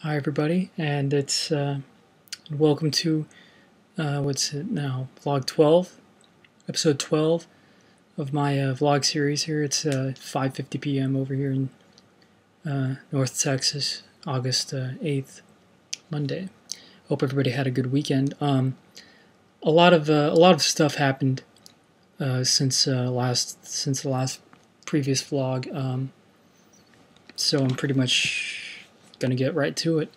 Hi everybody, and it's welcome to what's it now? Vlog 12, episode 12 of my vlog series here. It's 5:50 p.m. over here in North Texas, August 8th, Monday. Hope everybody had a good weekend. A lot of stuff happened since the last previous vlog. So I'm pretty much gonna get right to it.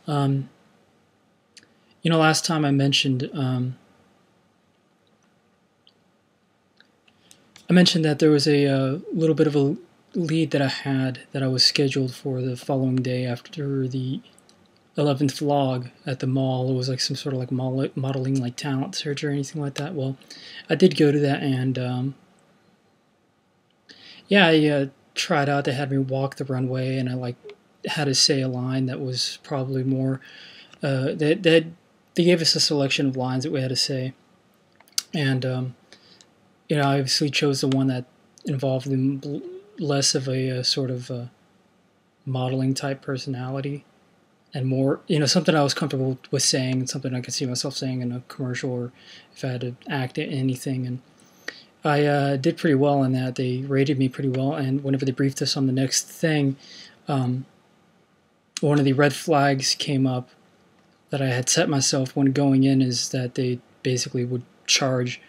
Last time I mentioned that there was a little bit of a lead that I had that I was scheduled for the following day after the 11th vlog at the mall. It was like some sort of like modeling like talent search or anything like that. Well, I did go to that, and I tried out. They had me walk the runway, and I had to say a line that was probably more they gave us a selection of lines that we had to say, and I obviously chose the one that involved less of a sort of modeling type personality, and more something I was comfortable with saying, and something I could see myself saying in a commercial, or if I had to act in anything. And I did pretty well in that. They rated me pretty well, and whenever they briefed us on the next thing, one of the red flags came up that I had set myself when going in, is that they basically would charge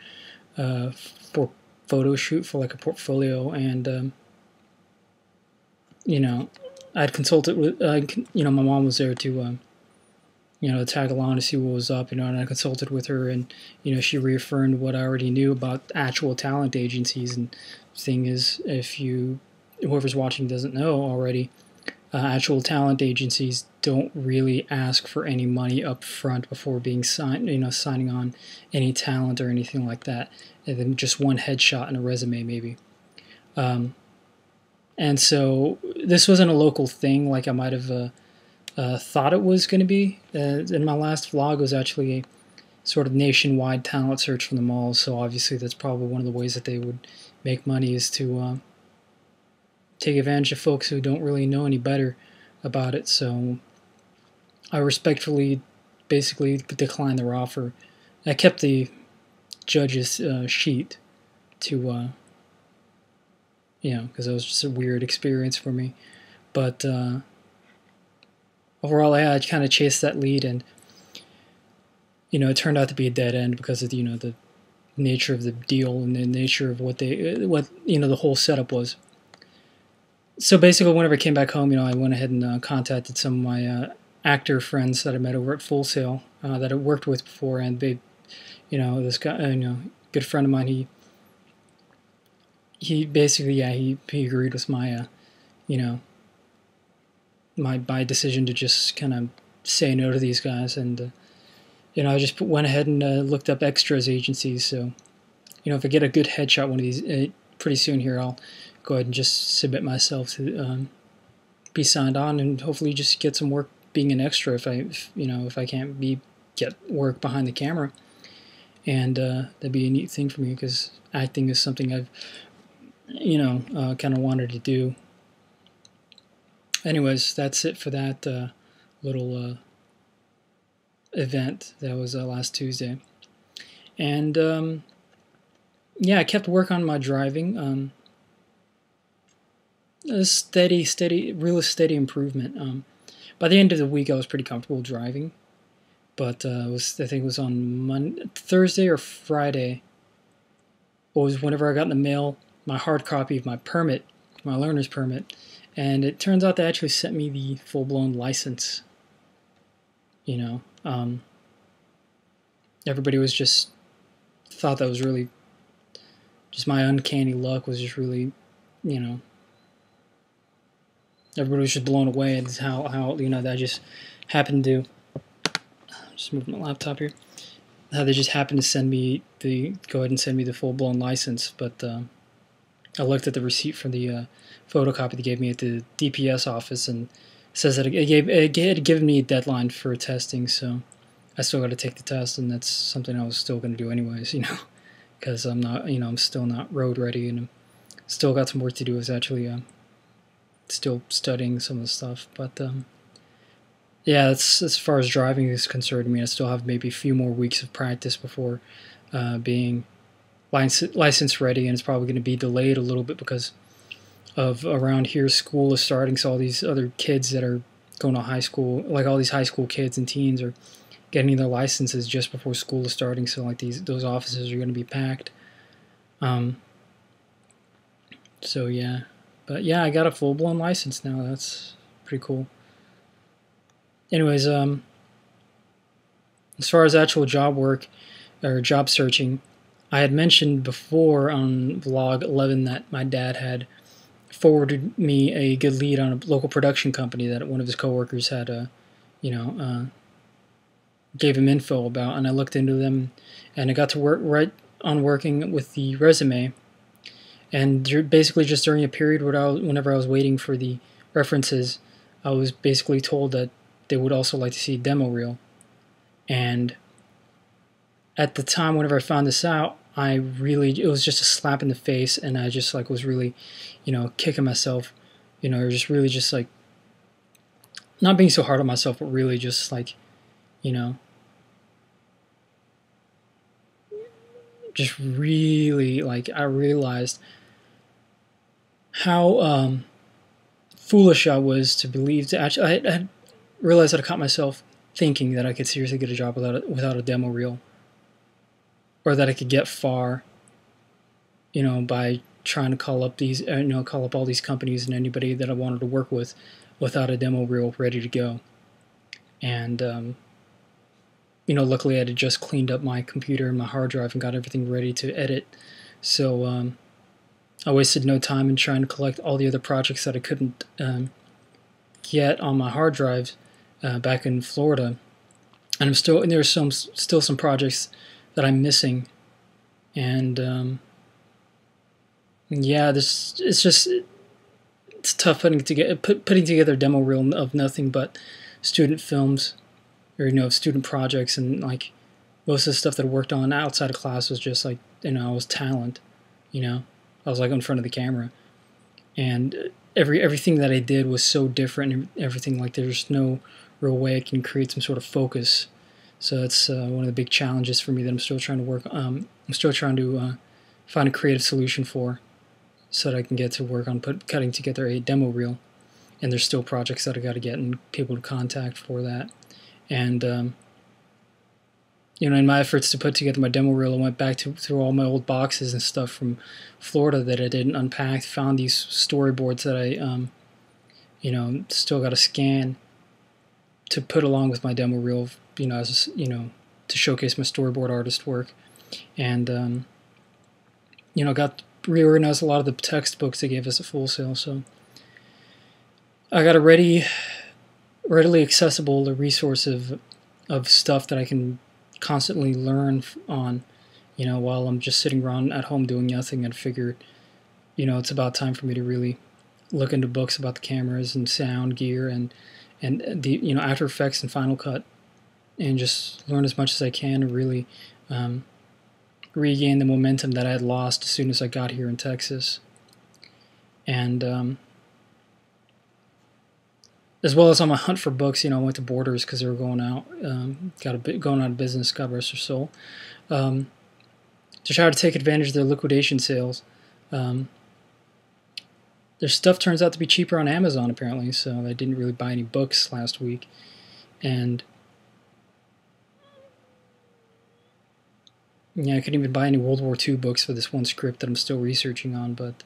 for photo shoot for like a portfolio, and I'd consulted with my mom was there to tag along to see what was up, and I consulted with her, and she reaffirmed what I already knew about actual talent agencies. And the thing is, if whoever's watching doesn't know already, actual talent agencies don't really ask for any money up front before being signing on any talent or anything like that, and then just one headshot and a resume maybe. And so this wasn't a local thing like I might have thought it was going to be. In my last vlog, it was actually a sort of nationwide talent search from the malls, so obviously that's probably one of the ways that they would make money, is to take advantage of folks who don't really know any better about it. So I respectfully basically declined their offer. I kept the judge's sheet to because it was just a weird experience for me. But overall, I kind of chased that lead, and it turned out to be a dead end because of the nature of the deal and the nature of what the whole setup was. So basically, whenever I came back home, I went ahead and contacted some of my actor friends that I met over at Full Sail that I worked with before, and they, this guy, good friend of mine, he basically, he agreed with my, my decision to just kind of say no to these guys, and I just went ahead and looked up extras agencies. So, if I get a good headshot one of these pretty soon here, I'll go ahead and just submit myself to be signed on, and hopefully just get some work being an extra if I can't get work behind the camera. And that'd be a neat thing for me, because acting is something I've kind of wanted to do. Anyways, that's it for that little event that was last Tuesday. And I kept work on my driving. A steady improvement. By the end of the week, I was pretty comfortable driving, but I think it was on Thursday or Friday, was whenever I got in the mail my hard copy of my permit, my learner's permit, and it turns out they actually sent me the full-blown license. Everybody was just thought that was really just my uncanny luck was just really, everybody was just blown away at how that just happened to, just moving my laptop here, how they just happened to go ahead and send me the full-blown license. But I looked at the receipt for the photocopy they gave me at the DPS office, and it says that it had given me a deadline for testing, so I still got to take the test, and that's something I was still going to do anyways, because I'm not, I'm still not road ready, and I'm still got some work to do. Is actually still studying some of the stuff, but yeah, that's as far as driving is concerned. I mean, I still have maybe a few more weeks of practice before being license ready, and it's probably going to be delayed a little bit because of around here school is starting, so all these other kids that are going to high school, like all these high school kids and teens, are getting their licenses just before school is starting. So like those offices are going to be packed. Um, so yeah, but yeah, I got a full blown license now. That's pretty cool. Anyways, as far as actual job work or job searching, I had mentioned before on vlog 11 that my dad had forwarded me a good lead on a local production company that one of his coworkers had, you know, gave him info about, and I looked into them, and I got to work right on working with the resume, and basically just during a period where whenever I was waiting for the references, I was basically told that they would also like to see a demo reel, and at the time, whenever I found this out, it was just a slap in the face, and I just like was really, kicking myself, or just really just like not being so hard on myself, but really just like, just really like I realized how foolish I was to believe to actually. I had realized that I caught myself thinking that I could seriously get a job without a demo reel, or that I could get far, by trying to call up all these companies and anybody that I wanted to work with without a demo reel ready to go. And luckily I had just cleaned up my computer and my hard drive and got everything ready to edit. So I wasted no time in trying to collect all the other projects that I couldn't get on my hard drive back in Florida. And there's still some projects that I'm missing. And yeah, it's tough putting together a demo reel of nothing but student films, or student projects, and like most of the stuff that I worked on outside of class was just like I was talent, I was like in front of the camera, and everything that I did was so different, and everything, like there's no real way I can create some sort of focus. So that's one of the big challenges for me that I'm still trying to work. I'm still trying to find a creative solution for, so that I can get to work on cutting together a demo reel. And there's still projects that I got to get and people to contact for that. And in my efforts to put together my demo reel, I went back through all my old boxes and stuff from Florida that I didn't unpack. Found these storyboards that I still got to scan to put along with my demo reel, to showcase my storyboard artist work. And got reorganized a lot of the textbooks they gave us at Full Sail. So I got a readily accessible resource of stuff that I can constantly learn on, while I'm just sitting around at home doing nothing. And figured, it's about time for me to really look into books about the cameras and sound gear and the After Effects and Final Cut, and just learn as much as I can and really regain the momentum that I had lost as soon as I got here in Texas. And as well as on my hunt for books, I went to Borders because they were going out, going out of business, God rest their soul, to try to take advantage of their liquidation sales. Their stuff turns out to be cheaper on Amazon, apparently, so I didn't really buy any books last week. And yeah, I couldn't even buy any World War II books for this one script that I'm still researching on, but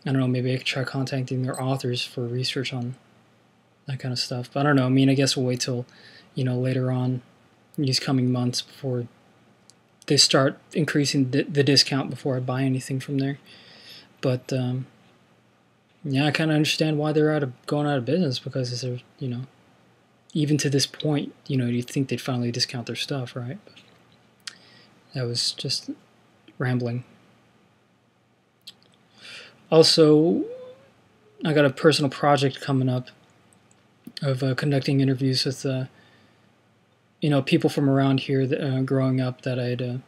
I don't know, maybe I could try contacting their authors for research on that kind of stuff. But I don't know, I guess we'll wait till, later on in these coming months before they start increasing the discount before I buy anything from there. But yeah, I kind of understand why they're going out of business, because they're, even to this point, you'd think they'd finally discount their stuff, right? But that was just rambling. Also, I got a personal project coming up of conducting interviews with, people from around here that, growing up that I'd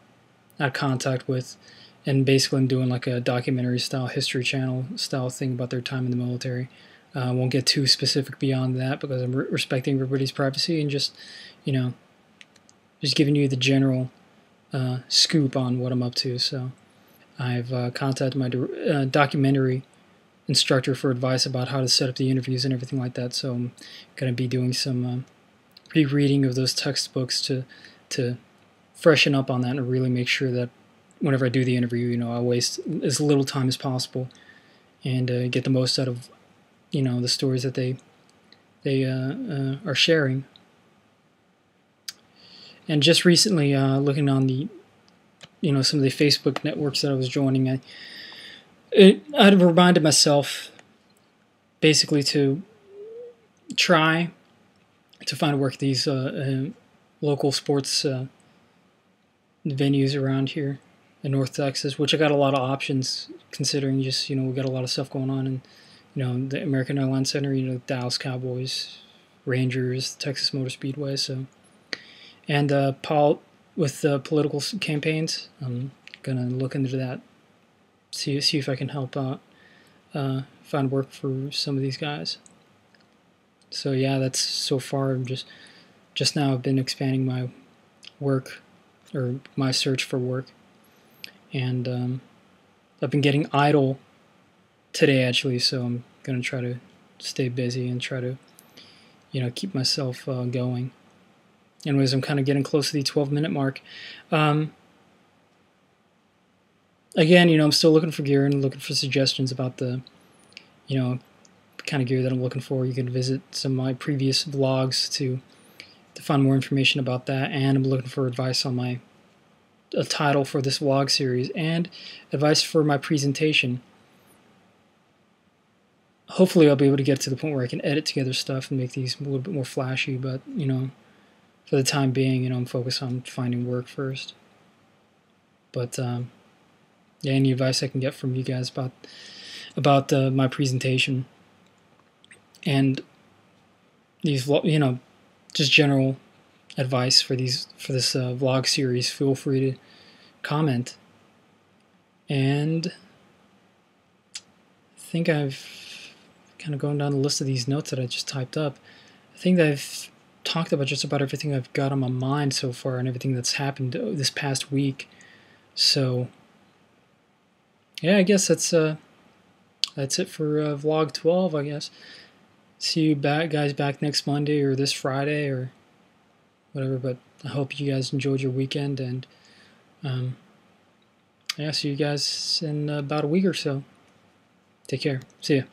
had contact with, and basically I'm doing like a documentary style, History Channel style thing about their time in the military. I won't get too specific beyond that because I'm respecting everybody's privacy and just, you know, just giving you the general scoop on what I'm up to. So I've contacted my documentary instructor for advice about how to set up the interviews and everything like that. So I'm going to be doing some rereading of those textbooks to freshen up on that and really make sure that whenever I do the interview, you know, I waste as little time as possible and get the most out of, you know, the stories that they are sharing. And just recently, looking on the, you know, some of the Facebook networks that I was joining, I'd reminded myself basically to try to find work at these local sports venues around here in North Texas, which I got a lot of options considering just, you know, we got a lot of stuff going on in, you know, the American Airlines Center, you know, Dallas Cowboys, Rangers, Texas Motor Speedway. So, and Paul with political campaigns, I'm gonna look into that, see if I can help out, find work for some of these guys. So yeah, that's so far. I'm just now I've been expanding my work or my search for work, and I've been getting idle today actually. So I'm gonna try to stay busy and try to, you know, keep myself going. Anyways, I'm kind of getting close to the 12-minute mark. Again, you know, I'm still looking for gear and looking for suggestions about the, you know, kind of gear that I'm looking for. You can visit some of my previous vlogs to find more information about that. And I'm looking for advice on a title for this vlog series and advice for my presentation. Hopefully I'll be able to get to the point where I can edit together stuff and make these a little bit more flashy, but, you know, for the time being, you know, I'm focused on finding work first. But yeah, any advice I can get from you guys about my presentation and these, you know, just general advice for this vlog series, feel free to comment. And I think I've kind of going down the list of these notes that I just typed up. I think that I've talked about just about everything I've got on my mind so far and everything that's happened this past week. So yeah, I guess that's it for vlog 12, I guess. See you guys back next Monday or this Friday or whatever, but I hope you guys enjoyed your weekend, and yeah, see you guys in about a week or so. Take care. See ya.